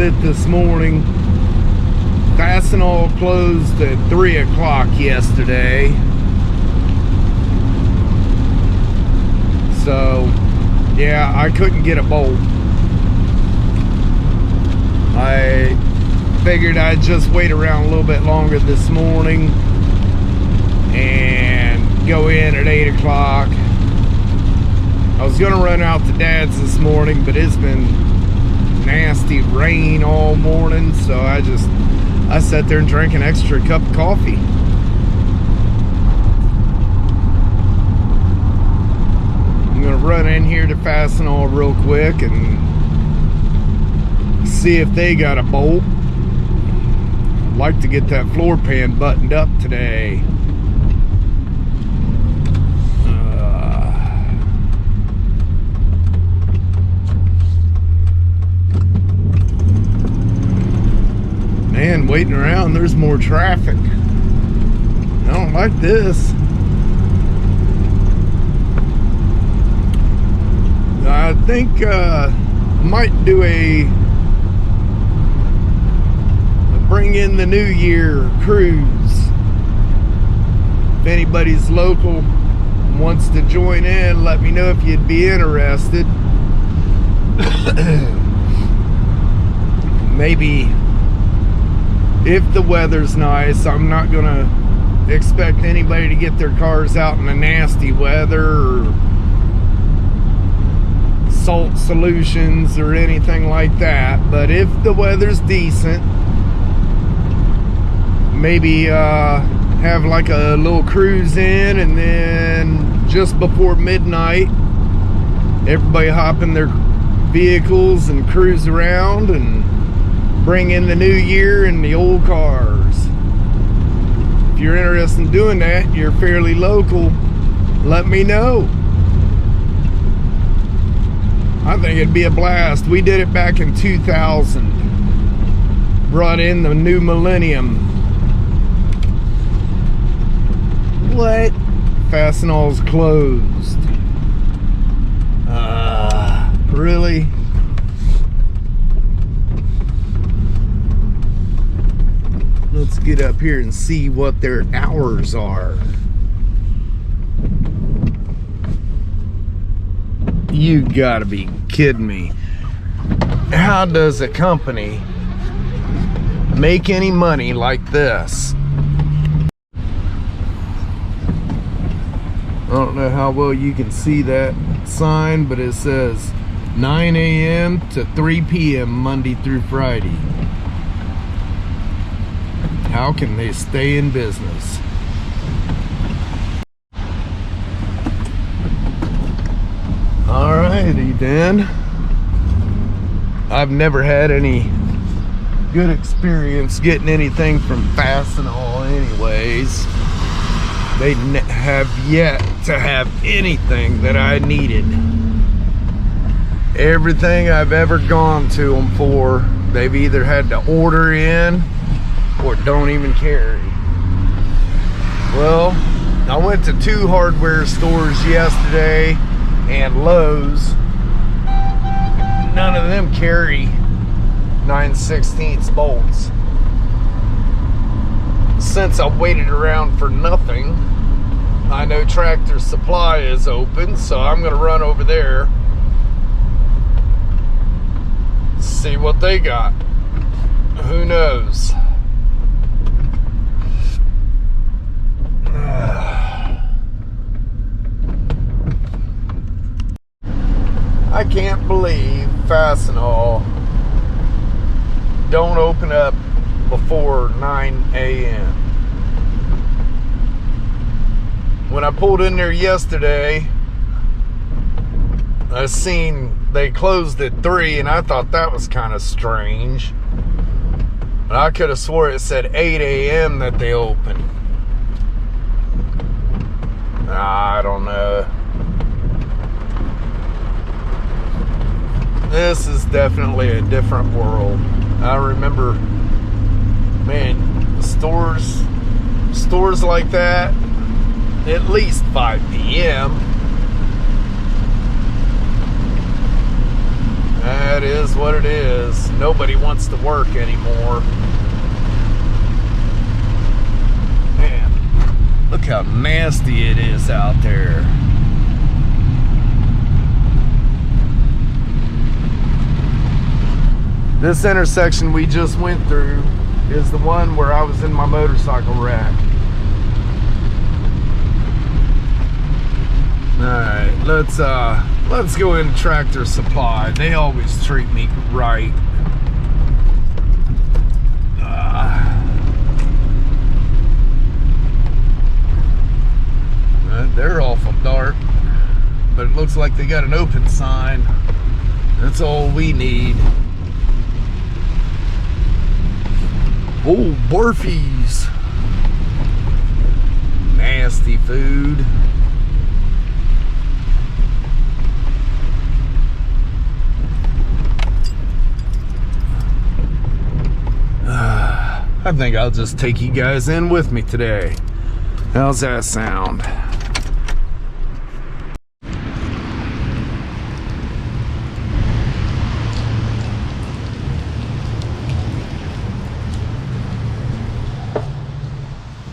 bit this morning. Fastenal closed at 3 o'clock yesterday. So, yeah, I couldn't get a bolt. I figured I'd just wait around a little bit longer this morning and go in at 8 o'clock. I was gonna run out to Dad's this morning, but it's been nasty rain all morning, so I sat there and drank an extra cup of coffee. I'm gonna run in here to Fastenal real quick and see if they got a bolt. I'd like to get that floor pan buttoned up today. Man, waiting around, there's more traffic. I don't like this. I think might do a bring in the new year cruise. If anybody's local and wants to join in, let me know if you'd be interested. Maybe if the weather's nice. I'm not gonna expect anybody to get their cars out in the nasty weather or salt solutions or anything like that, but if the weather's decent, maybe have like a little cruise in, and then just before midnight everybody hop in their vehicles and cruise around and bring in the new year in the old cars. If you're interested in doing that, you're fairly local, let me know. I think it'd be a blast. We did it back in 2000. Brought in the new millennium. What? Fastenal's closed. Really? Let's get up here and see what their hours are. You gotta be kidding me. How does a company make any money like this? I don't know how well you can see that sign, but it says 9 a.m. to 3 p.m. Monday through Friday. How can they stay in business? Alrighty then. I've never had any good experience getting anything from Fastenal anyways. They have yet to have anything that I needed. Everything I've ever gone to them for, they've either had to order in or don't even carry. Well, I went to 2 hardware stores yesterday and Lowe's. None of them carry 9/16 bolts. Since I waited around for nothing, I know Tractor Supply is open, so I'm gonna run over there, see what they got. Who knows? I can't believe Fastenal don't open up before 9 a.m. When I pulled in there yesterday, I seen they closed at 3, and I thought that was kind of strange. But I could have swore it said 8 a.m. that they open. I don't know. This is definitely a different world. I remember, man, stores like that, at least 5 p.m. That is what it is. Nobody wants to work anymore. Man, look how nasty it is out there. This intersection we just went through is the one where I was in my motorcycle wreck. Alright, let's go in Tractor Supply. They always treat me right. They're awful dark, but it looks like they got an open sign. That's all we need. Oh, Barfies. Nasty food. I think I'll just take you guys in with me today. How's that sound?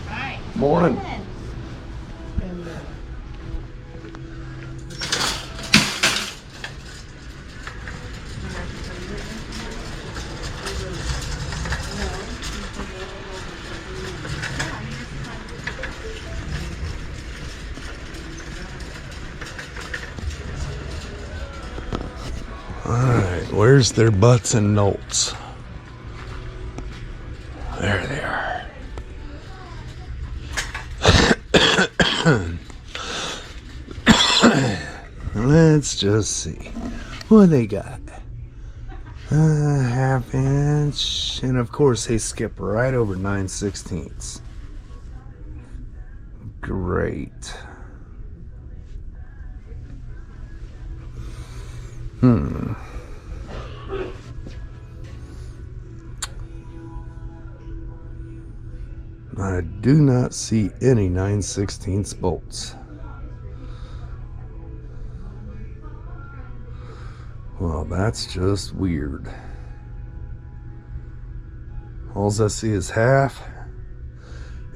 Hi. Morning. Alright, where's their butts and notes? There they are. Let's just see what they got. Half inch, and of course they skip right over 9/16. Great. I do not see any 9/16 bolts. Well, that's just weird. All I see is half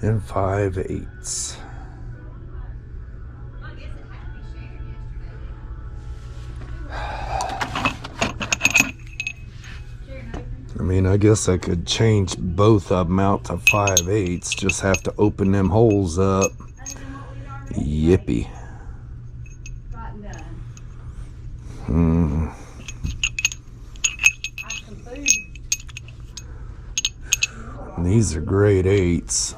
and 5/8. I mean, I guess I could change both of them out to 5/8. Just have to open them holes up. Yippee. These are grade 8s.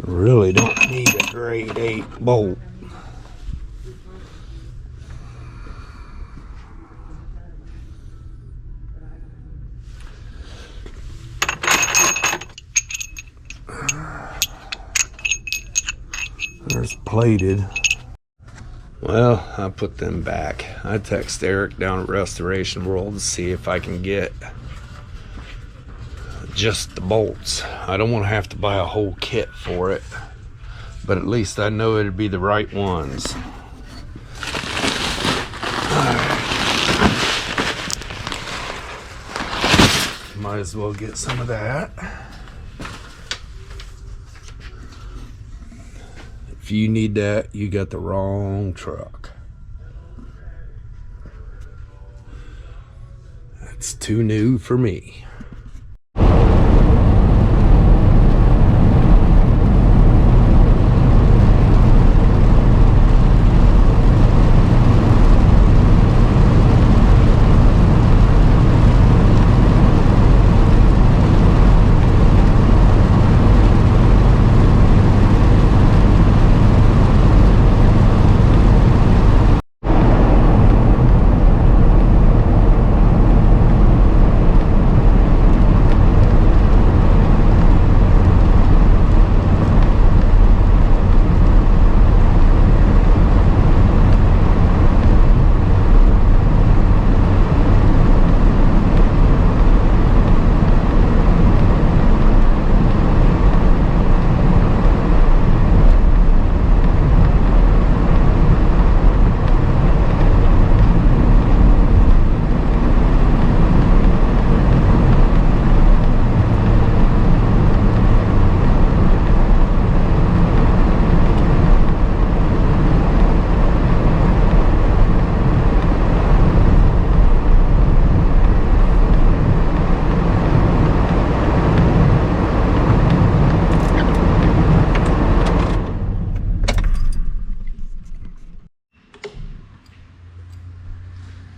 Really don't need a grade 8 bolt. There's plated. Well, I put them back. I text Eric down at Restoration World to see if I can get just the bolts. I don't want to have to buy a whole kit for it, but at least I know it'd be the right ones. Might as well get some of that. If you need that, you got the wrong truck. That's too new for me.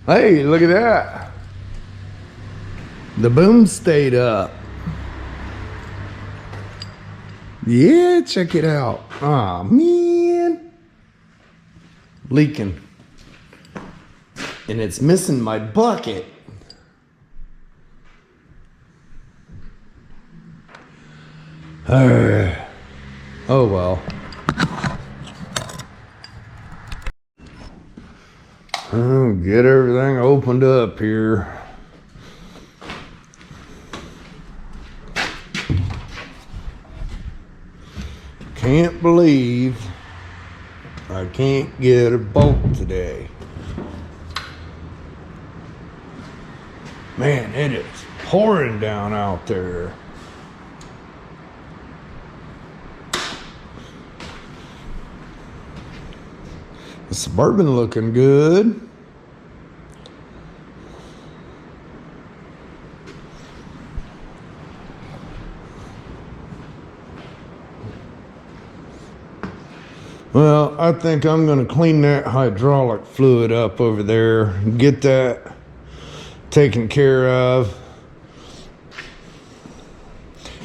Hey, look at that. The boom stayed up. Yeah, check it out. Aw, man. Leaking. And it's missing my bucket. Oh well. Oh, get everything opened up here. Can't believe I can't get a bolt today. Man, it is pouring down out there. The Suburban looking good. Well, I think I'm going to clean that hydraulic fluid up over there, get that taken care of.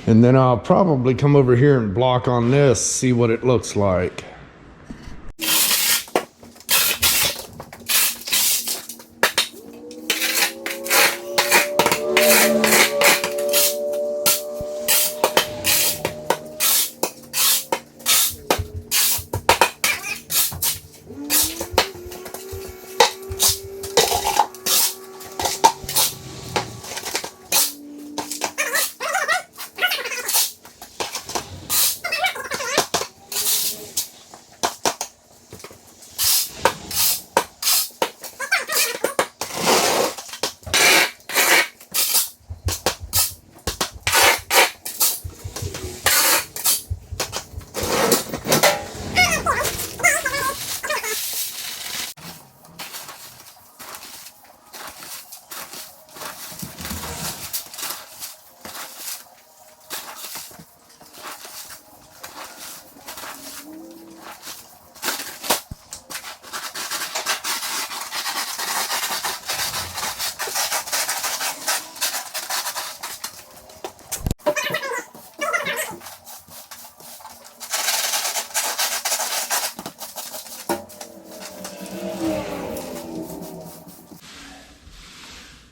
And then I'll probably come over here and block on this, see what it looks like.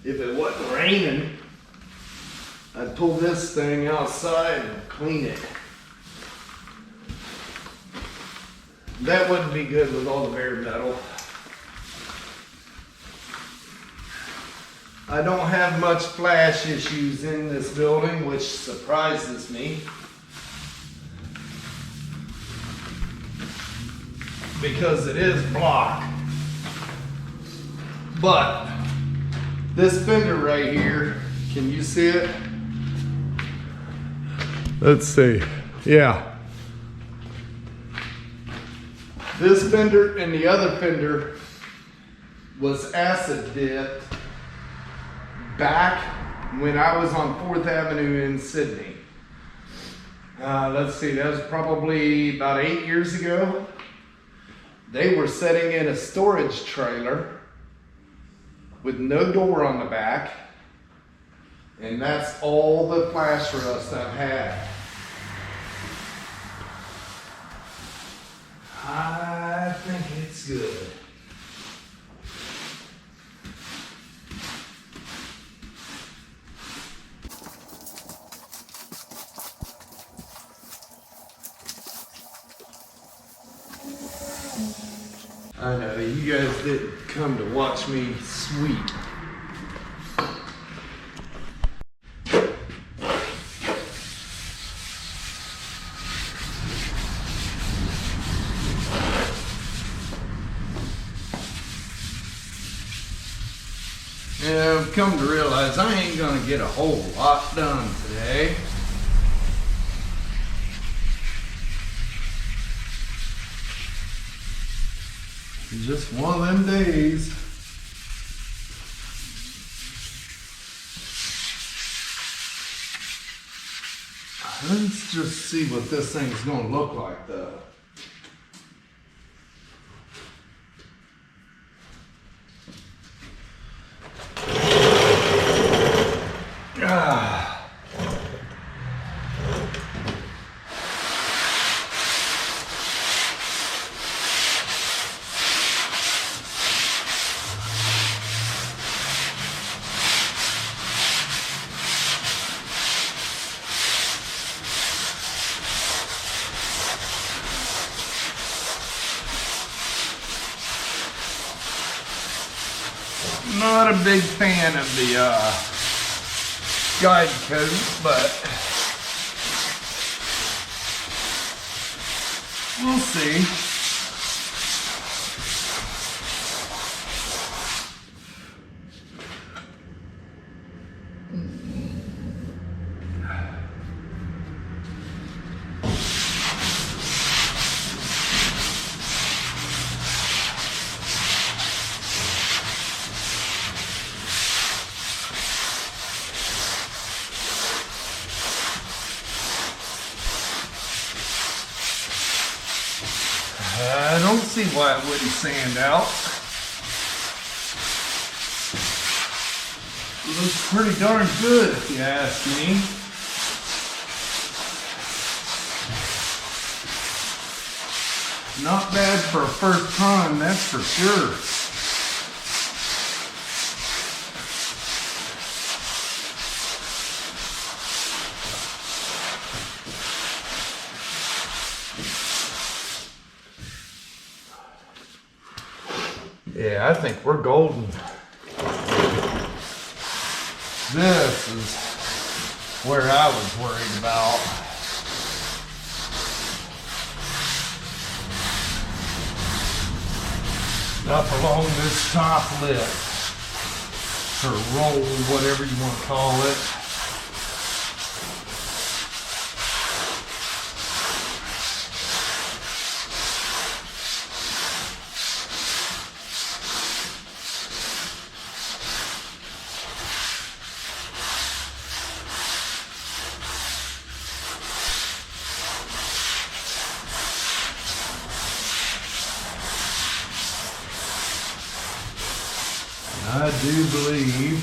If it wasn't raining, I'd pull this thing outside and clean it. That wouldn't be good with all the bare metal. I don't have much flash issues in this building, which surprises me, because it is block. But this fender right here, can you see it? Let's see. Yeah. This fender and the other fender was acid dipped back when I was on 4th Avenue in Sydney. Let's see, that was probably about 8 years ago. They were setting in a storage trailer with no door on the back, and that's all the flash rust I've had. I think it's good. I know, you guys didn't come to watch me sweep. Yeah, I've come to realize I ain't gonna get a whole lot done today. Just one of them days. Let's just see what this thing's gonna look like though. not a big fan of the guide coat, but we'll see. I don't see why it wouldn't sand out. It looks pretty darn good if you ask me. Not bad for a first prime, that's for sure. Yeah, I think we're golden. This is where I was worried about. Up along this top lip, or roll, whatever you want to call it. I do believe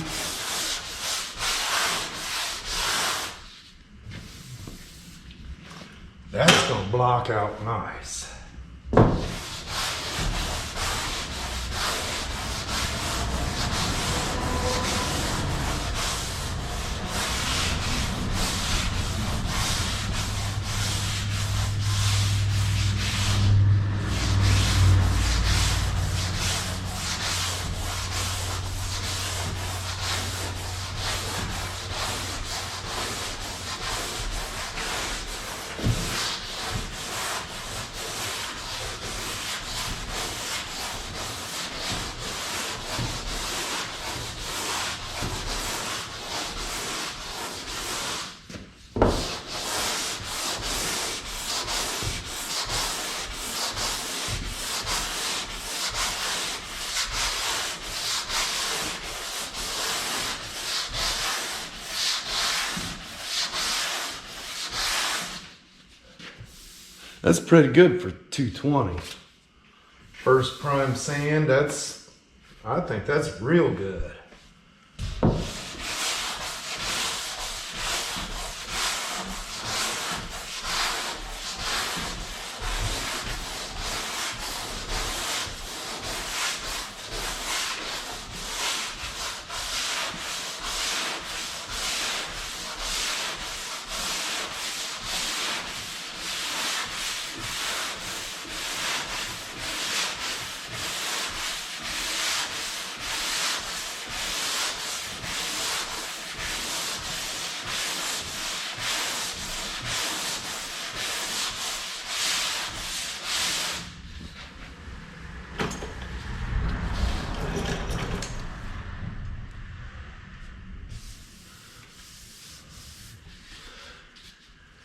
that's going to block out nice. That's pretty good for 220. First prime sand, I think that's real good.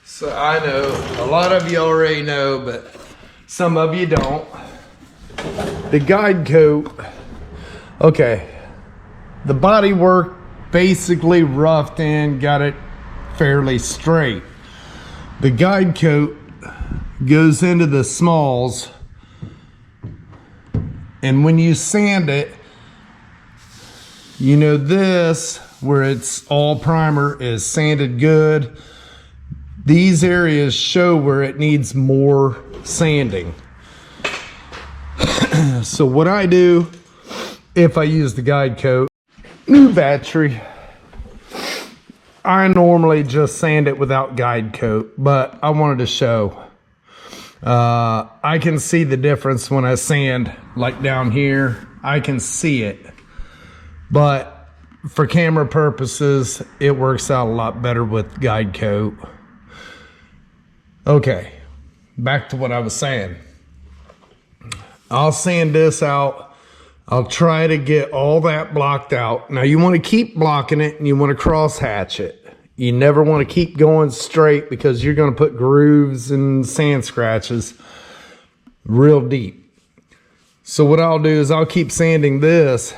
So I know, a lot of you already know, but some of you don't. The guide coat, okay, the body work basically roughed in, got it fairly straight. The guide coat goes into the smalls, and when you sand it, you know this, where it's all primer, is sanded good. These areas show where it needs more sanding. So what I do, if I use the guide coat, new battery, I normally just sand it without guide coat, but I wanted to show. I can see the difference when I sand, like down here, I can see it. But for camera purposes, it works out a lot better with guide coat. Okay, back to what I was saying. I'll sand this out. I'll try to get all that blocked out. Now you want to keep blocking it and you want to cross hatch it. You never want to keep going straight because you're going to put grooves and sand scratches real deep. So what I'll do is I'll keep sanding this,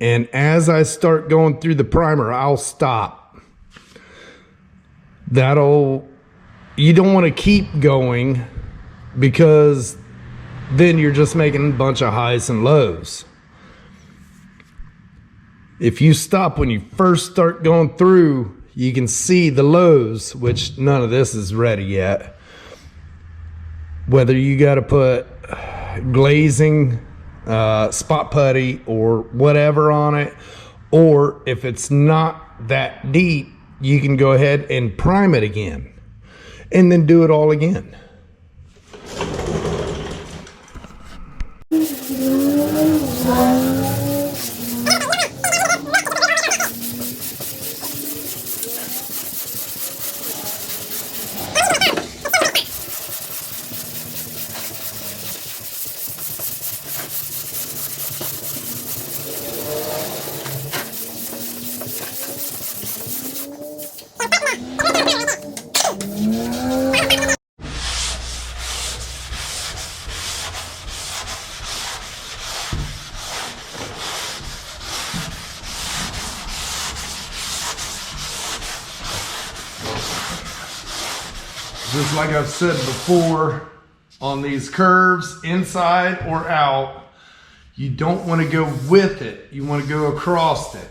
and as I start going through the primer, I'll stop. You don't want to keep going because then you're just making a bunch of highs and lows. If you stop when you first start going through, you can see the lows, which none of this is ready yet. Whether you got to put glazing, spot putty or whatever on it, or if it's not that deep, you can go ahead and prime it again and then do it all again. Just like I've said before, on these curves, inside or out, you don't want to go with it. You want to go across it.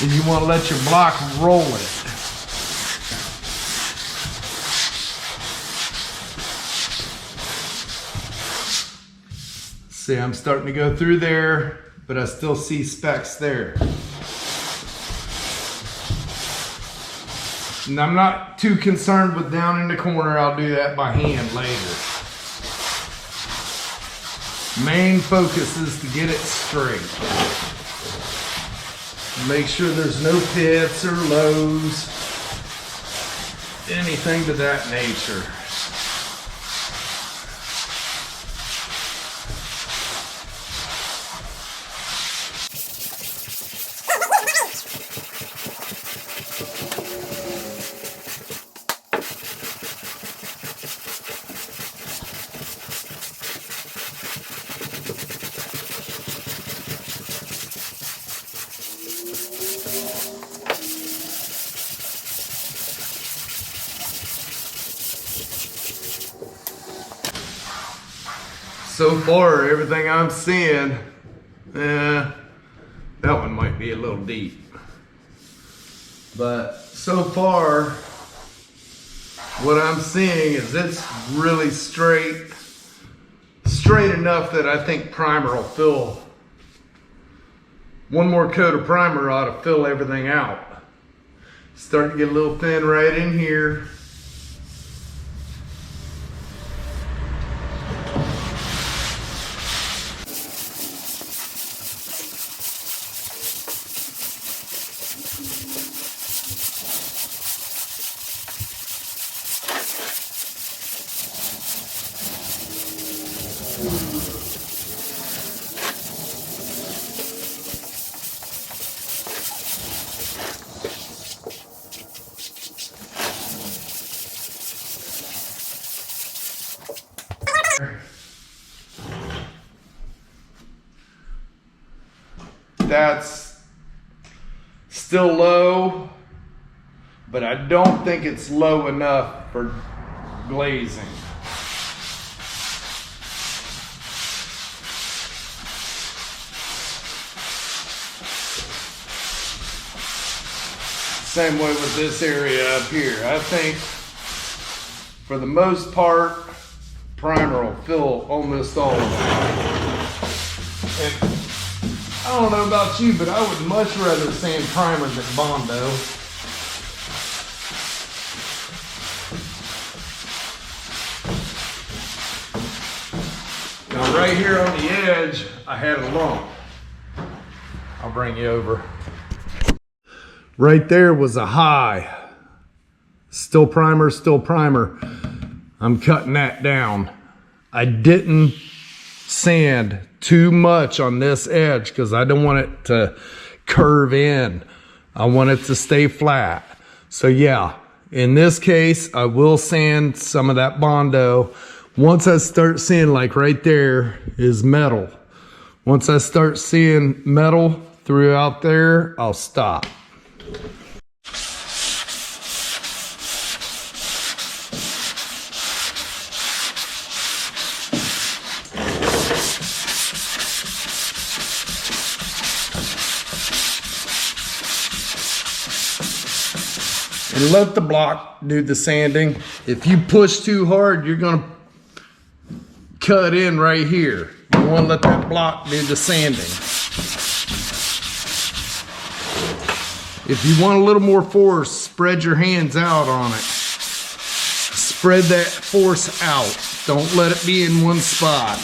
And you want to let your block roll it. See, I'm starting to go through there, but I still see specks there. And I'm not too concerned with down in the corner. I'll do that by hand later. Main focus is to get it straight. Make sure there's no pits or lows, anything to that nature. So far, everything I'm seeing, that one might be a little deep. But so far, what I'm seeing is it's really straight enough that I think primer will fill. One more coat of primer ought to fill everything out. Starting to get a little thin right in here. That's still low, but I don't think it's low enough for glazing. Same way with this area up here. I think for the most part, primer will fill almost all of it. And I don't know about you, but I would much rather sand primer than Bondo. right here on the edge, I had a lump. I'll bring you over. Right there was a high. Still primer, still primer. I'm cutting that down. I didn't sand too much on this edge because I don't want it to curve in. I want it to stay flat. So yeah, in this case, I will sand some of that Bondo. Once I start seeing, like right there is metal. Once I start seeing metal throughout there, I'll stop. And let the block do the sanding. If you push too hard, you're gonna cut in right here. You wanna let that block do the sanding. If you want a little more force, spread your hands out on it. Spread that force out. Don't let it be in one spot.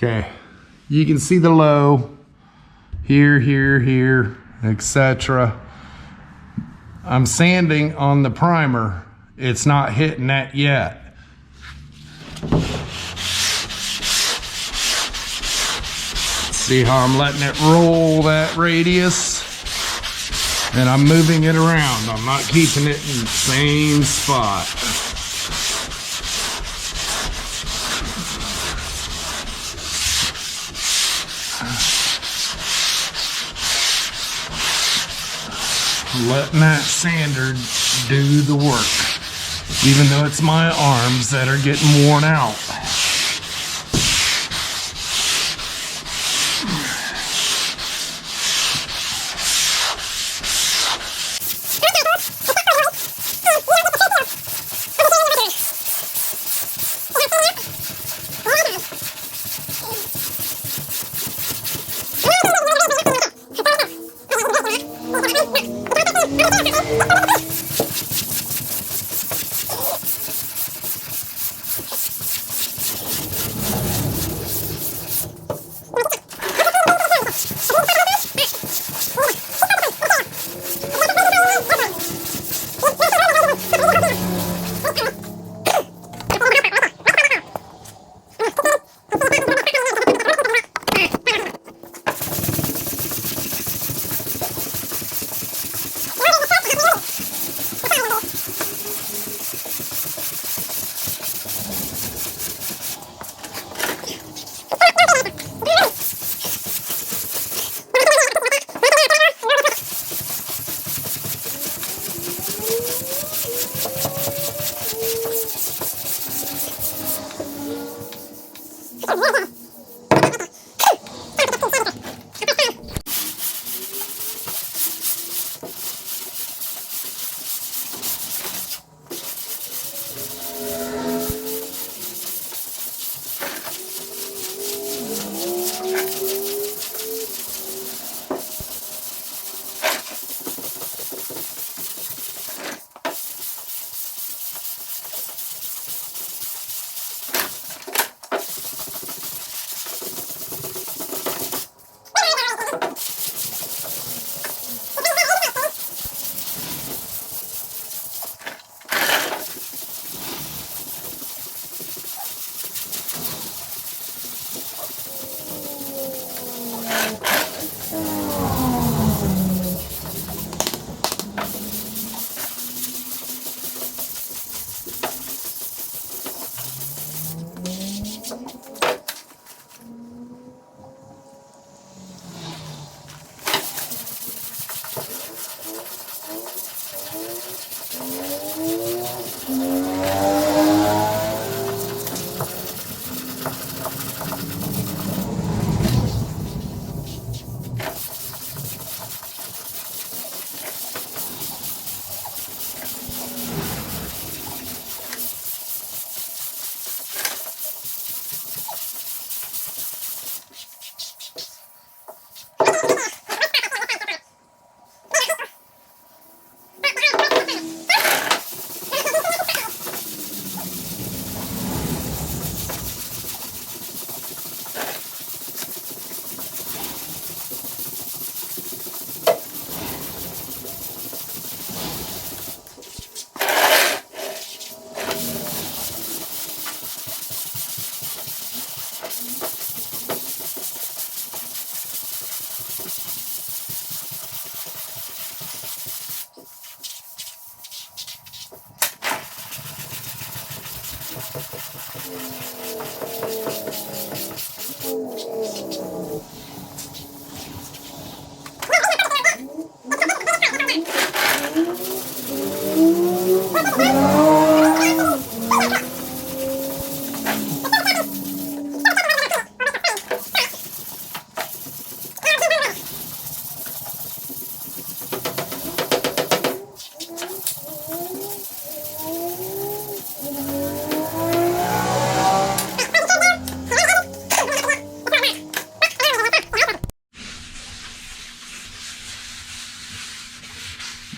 Okay, you can see the low here, here, etc. I'm sanding on the primer. It's not hitting that yet. See how I'm letting it roll that radius? And I'm moving it around. I'm not keeping it in the same spot. Letting that sander do the work, even though it's my arms that are getting worn out.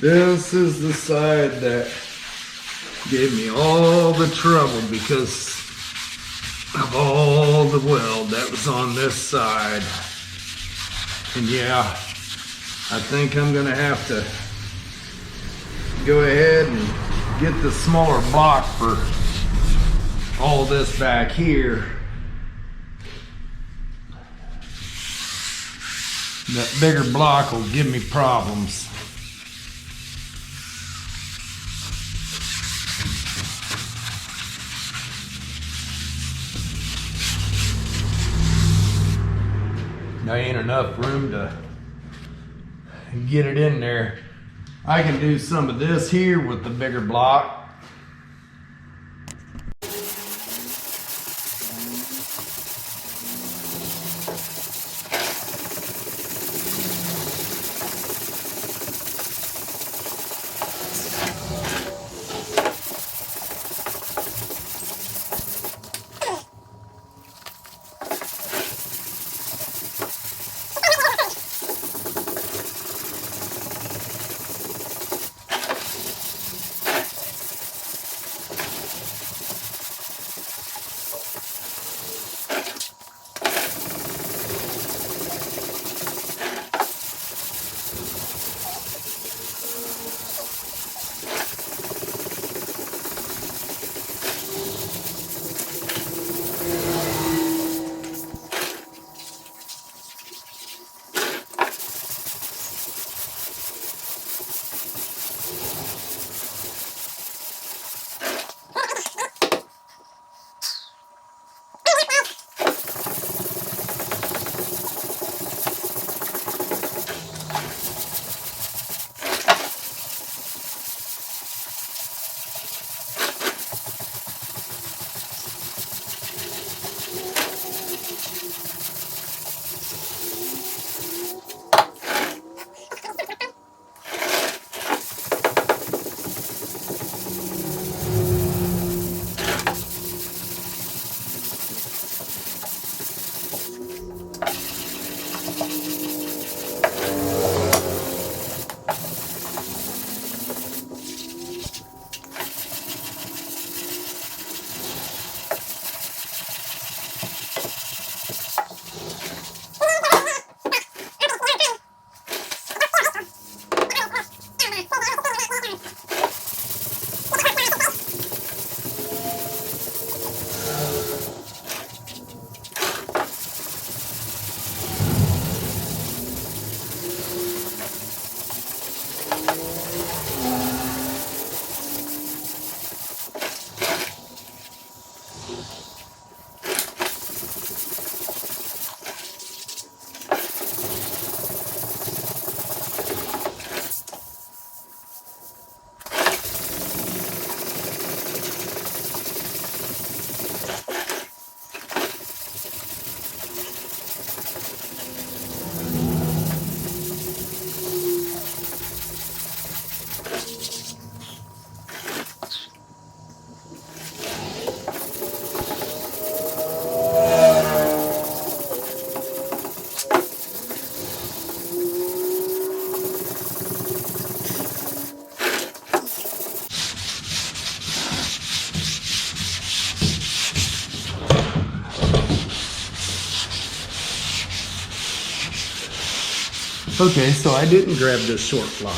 This is the side that gave me all the trouble because of all the weld that was on this side. And yeah, I think I'm gonna have to go ahead and get the smaller block for all this back here. That bigger block will give me problems. There ain't enough room to get it in there. I can do some of this here with the bigger block. Okay, so I didn't grab this short block.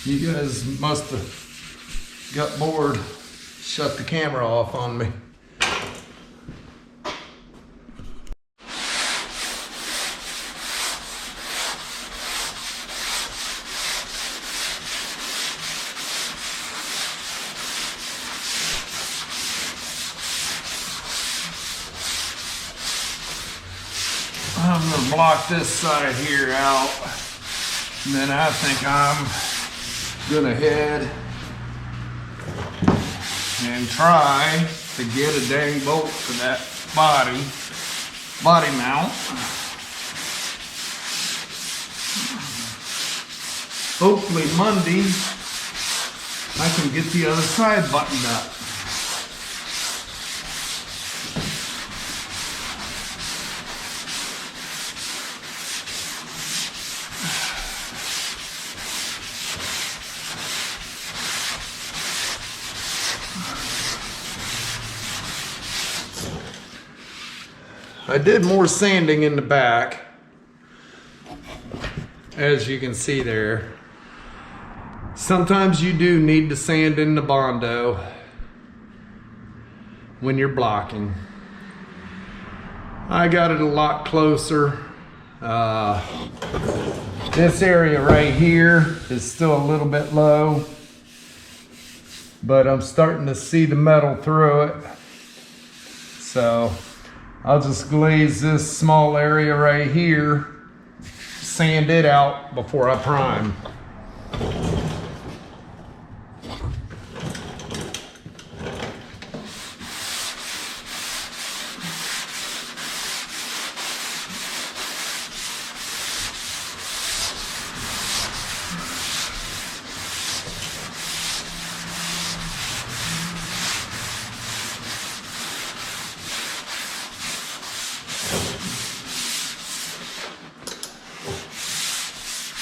You guys must have got bored, shut the camera off on me. I'm gonna block this side here out, and then I think I'm gonna head and try to get a dang bolt for that body mount. Hopefully Monday I can get the other side buttoned up. I did more sanding in the back, as you can see there. Sometimes you do need to sand in the Bondo when you're blocking. I got it a lot closer. This area right here is still a little bit low, but I'm starting to see the metal through it. So I'll just glaze this small area right here, sand it out before I prime.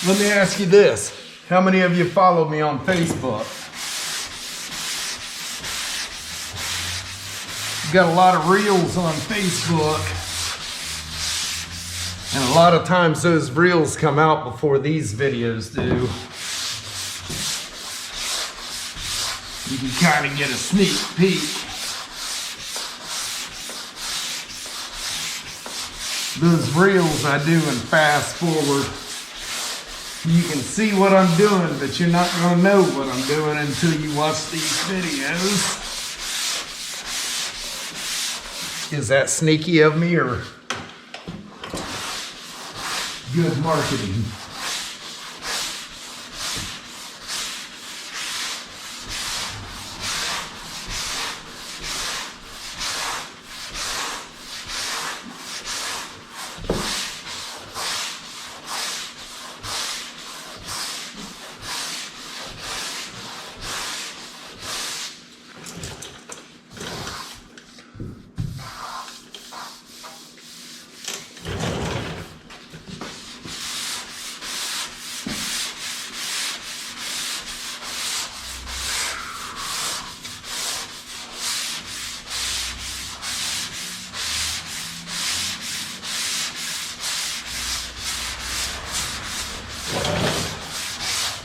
Let me ask you this. How many of you follow me on Facebook? Got a lot of reels on Facebook. And a lot of times those reels come out before these videos do. You can kind of get a sneak peek. Those reels I do in fast forward. You can see what I'm doing, but you're not going to know what I'm doing until you watch these videos. Is that sneaky of me or good marketing?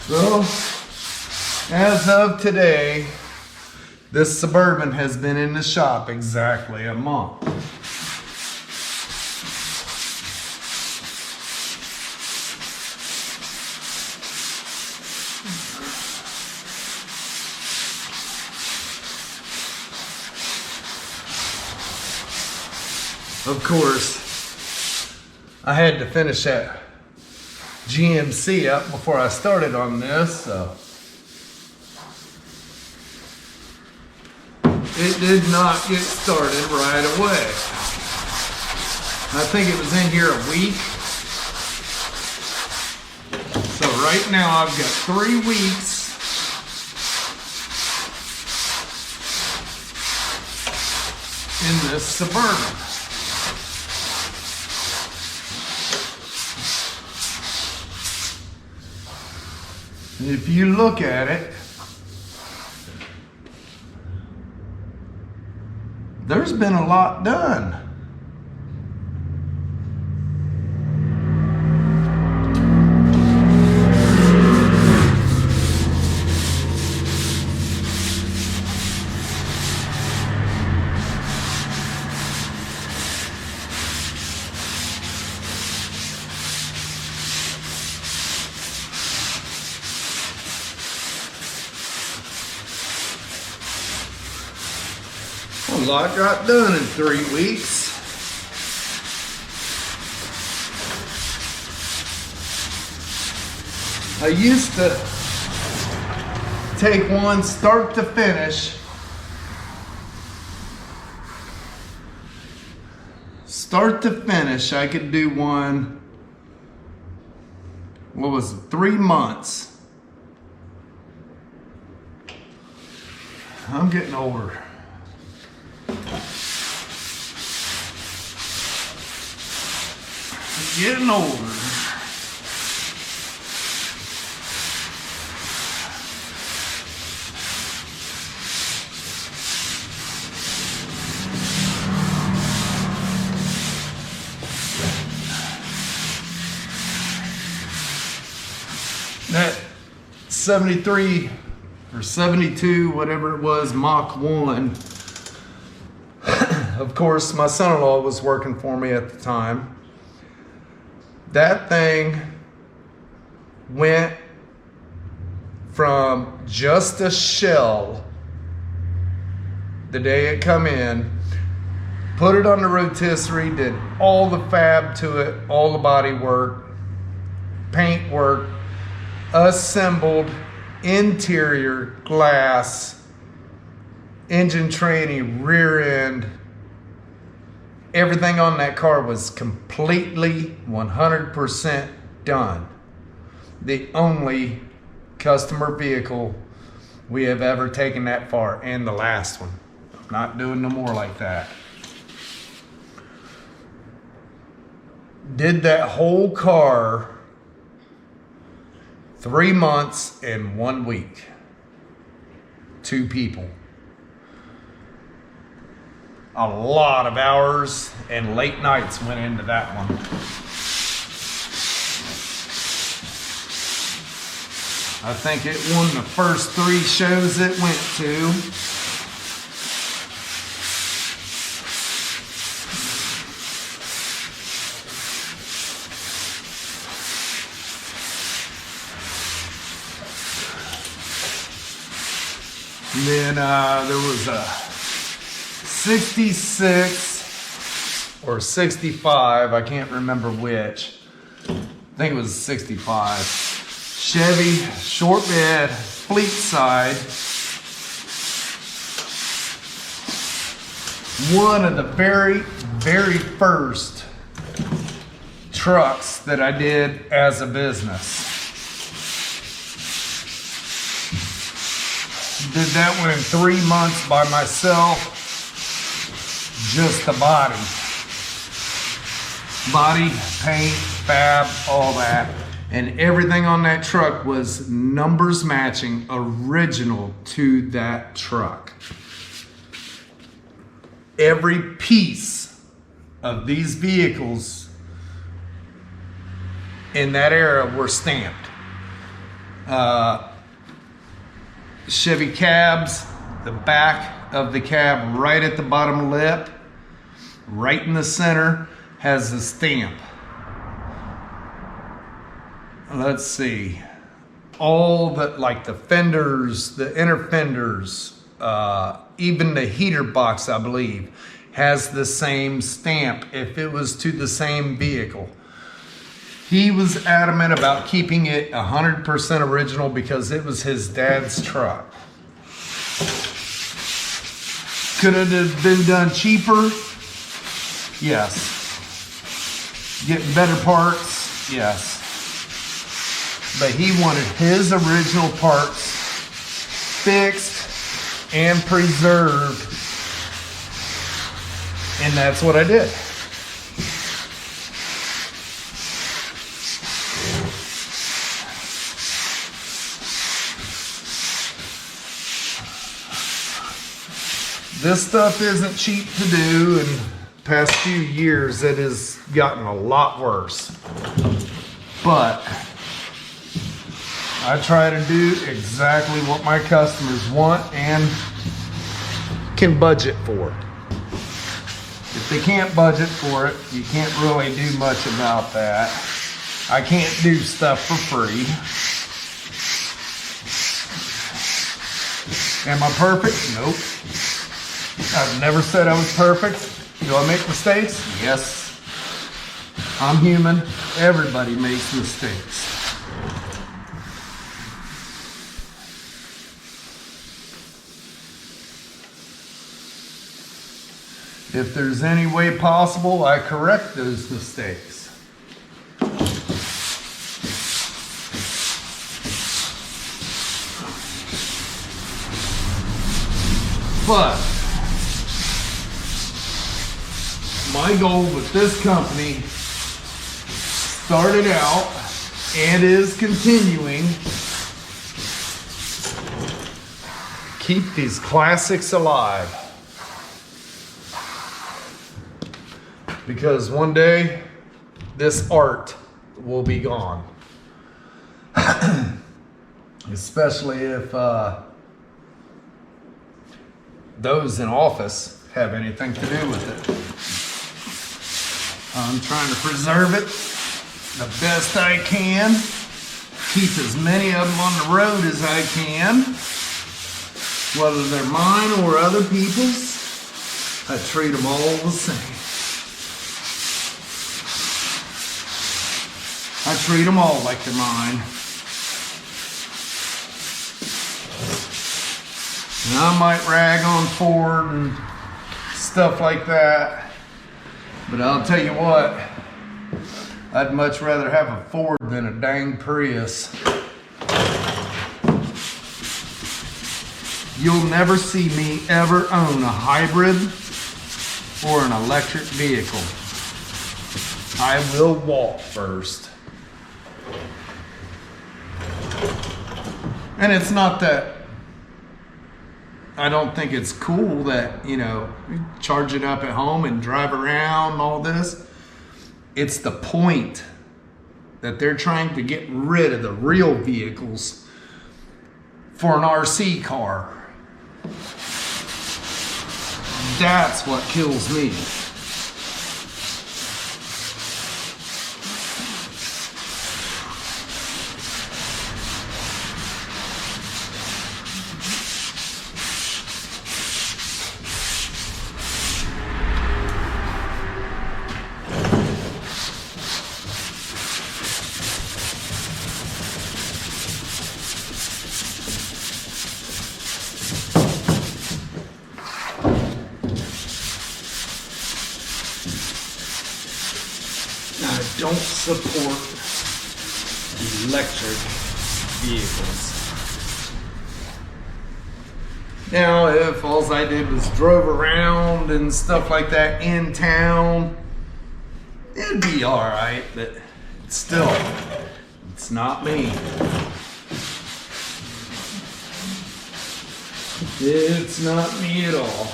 So, as of today, this Suburban has been in the shop exactly a month. Of course, I had to finish that GMC up before I started on this, so it did not get started right away. I think it was in here a week. So right now I've got 3 weeks in this Suburban. If you look at it, there's been a lot done. A lot got done in 3 weeks. I used to take one start to finish. Start to finish, I could do one, what was it, 3 months. I'm getting older. Getting older. That 73 or 72, whatever it was, Mach 1. Of course, my son-in-law was working for me at the time. That thing went from just a shell the day it come in, put it on the rotisserie, did all the fab to it, all the body work, paint work, assembled interior glass, engine tranny, rear end. Everything on that car was completely 100% done. The only customer vehicle we have ever taken that far, and the last one. I'm not doing no more like that. Did that whole car 3 months and 1 week. 2 people. A lot of hours and late nights went into that one. I think it won the first 3 shows it went to. And then there was a 66 or 65, I can't remember which. I think it was 65. Chevy, short bed, fleet side. One of the very first trucks that I did as a business. Did that one in 3 months by myself. Just the body. Body, paint, fab, all that. And everything on that truck was numbers matching, original to that truck. Every piece of these vehicles in that era were stamped. Chevy cabs, the back of the cab right at the bottom lip, right in the center, has a stamp. Let's see, all the, like the fenders, the inner fenders, even the heater box, I believe, has the same stamp if it was to the same vehicle. He was adamant about keeping it 100% original because it was his dad's truck. Could it have been done cheaper? Yes. Getting better parts? Yes. But he wanted his original parts fixed and preserved. And that's what I did. This stuff isn't cheap to do, and the past few years it has gotten a lot worse. But I try to do exactly what my customers want and can budget for it. If they can't budget for it, you can't really do much about that. I can't do stuff for free. Am I perfect? Nope. I've never said I was perfect. Do I make mistakes? Yes. I'm human. Everybody makes mistakes. If there's any way possible, I correct those mistakes. But my goal with this company started out and is continuing. Keep these classics alive. Because one day, this art will be gone. Especially if those in office have anything to do with it. I'm trying to preserve it the best I can. Keep as many of them on the road as I can. Whether they're mine or other people's, I treat them all the same. I treat them all like they're mine. And I might rag on Ford and stuff like that. But I'll tell you what, I'd much rather have a Ford than a dang Prius. You'll never see me ever own a hybrid or an electric vehicle. I will walk first. And it's not that I don't think it's cool that, you know, you charge it up at home and drive around and all this. It's the point that they're trying to get rid of the real vehicles for an RC car. That's what kills me. Don't support electric vehicles. Now, if all I did was drove around and stuff like that in town, it'd be all right, but still, it's not me. It's not me at all.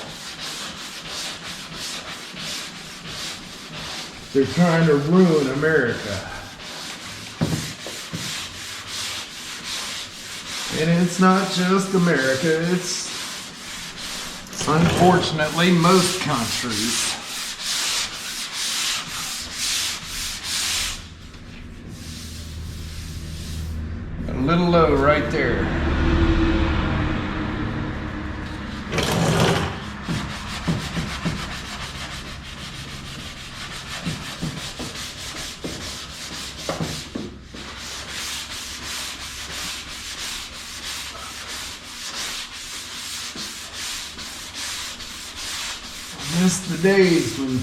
They're trying to ruin America. And it's not just America, it's unfortunately most countries. A little low right there. Miss the days when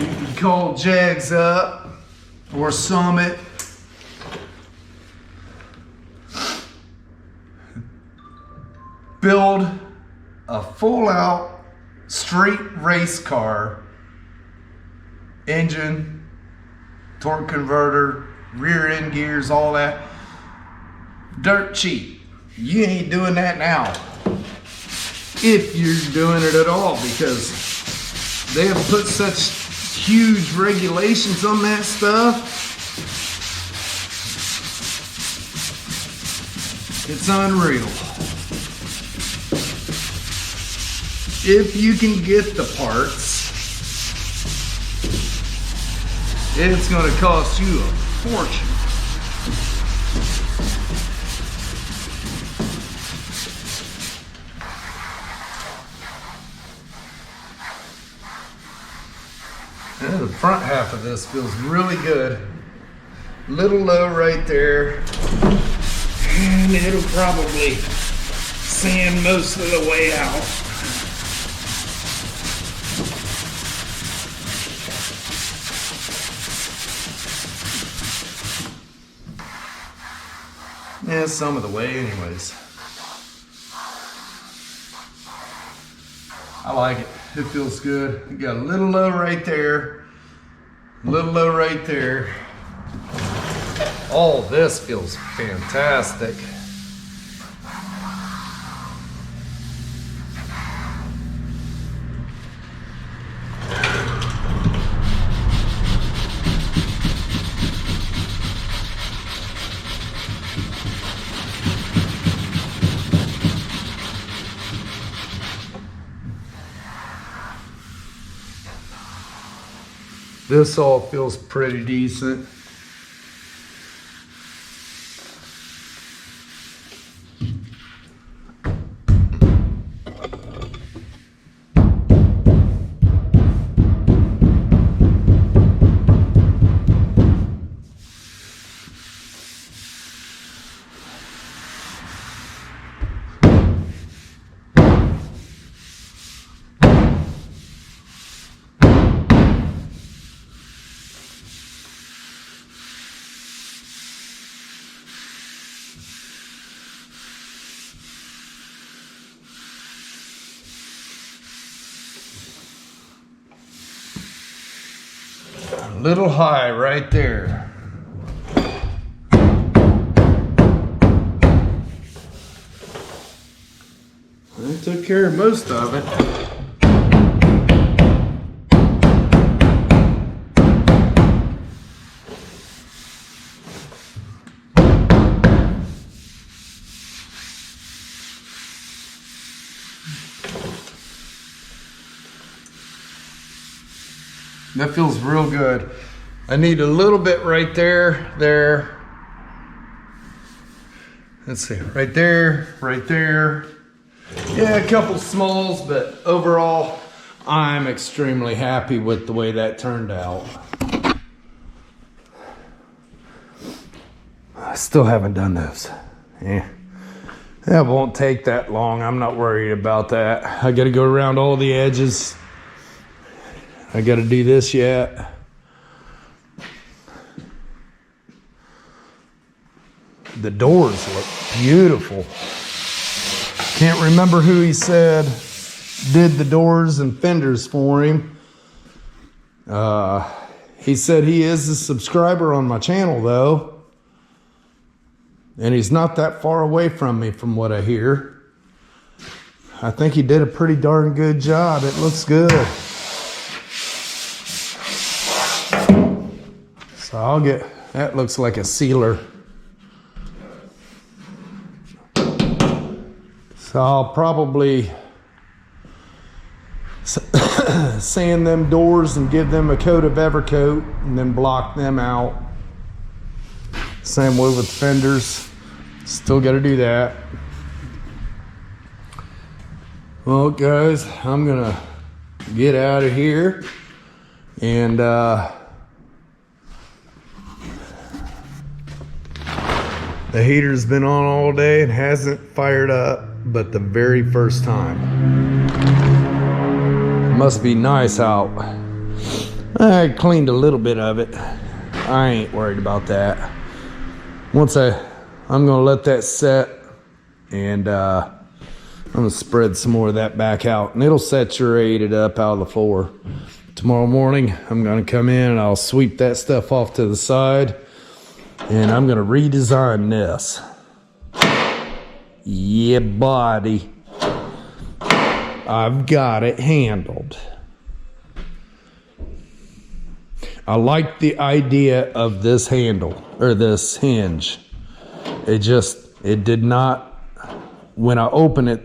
you could call Jags up or Summit, build a full-out street race car, engine, torque converter, rear end gears, all that, dirt cheap. You ain't doing that now. If you're doing it at all, because they have put such huge regulations on that stuff. It's unreal. If you can get the parts, it's going to cost you a fortune. front half of this feels really good. Little low right there. And it'll probably sand most of the way out. Yeah, some of the way anyways. I like it. It feels good. You got a little low right there. A little low right there. Oh, this feels fantastic. This all feels pretty decent. A little high right there. I took care of most of it. That feels real good. I need a little bit right there. Let's see, right there. Yeah, a couple smalls, but overall, I'm extremely happy with the way that turned out. I still haven't done those. Yeah. That won't take that long. I'm not worried about that. I gotta go around all the edges. I got to do this yet. The doors look beautiful. Can't remember who he said did the doors and fenders for him. He said he is a subscriber on my channel though. And he's not that far away from me from what I hear. I think he did a pretty darn good job. It looks good. So I'll get, that looks like a sealer. So I'll probably sand them doors and give them a coat of Evercoat and then block them out. Same way with fenders. Still got to do that. Well guys, I'm gonna get out of here and the heater's been on all day and hasn't fired up, but the very first time. It must be nice out. I cleaned a little bit of it. I ain't worried about that. Once I'm gonna let that set and I'm gonna spread some more of that back out and it'll saturate it up out of the floor. Tomorrow morning, I'm gonna come in and I'll sweep that stuff off to the side. And I'm gonna redesign this. Yeah, buddy. I've got it handled. I like the idea of this handle, or this hinge. It did not, when I open it,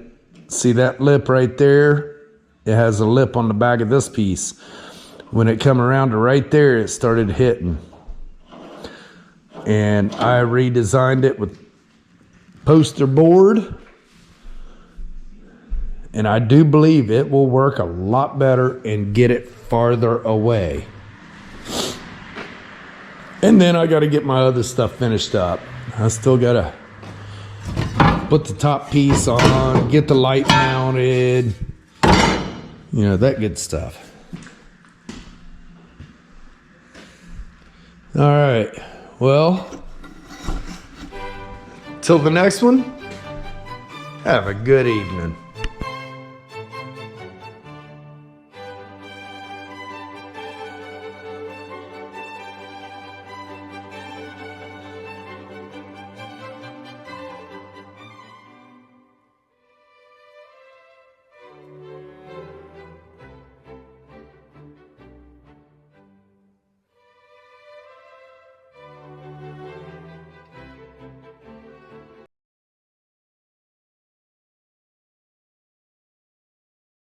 see that lip right there? It has a lip on the back of this piece. When it come around to right there, it started hitting. And I redesigned it with poster board. And I do believe it will work a lot better and get it farther away. And then I got to get my other stuff finished up. I still got to put the top piece on, get the light mounted, you know, that good stuff. All right, well, till the next one, have a good evening.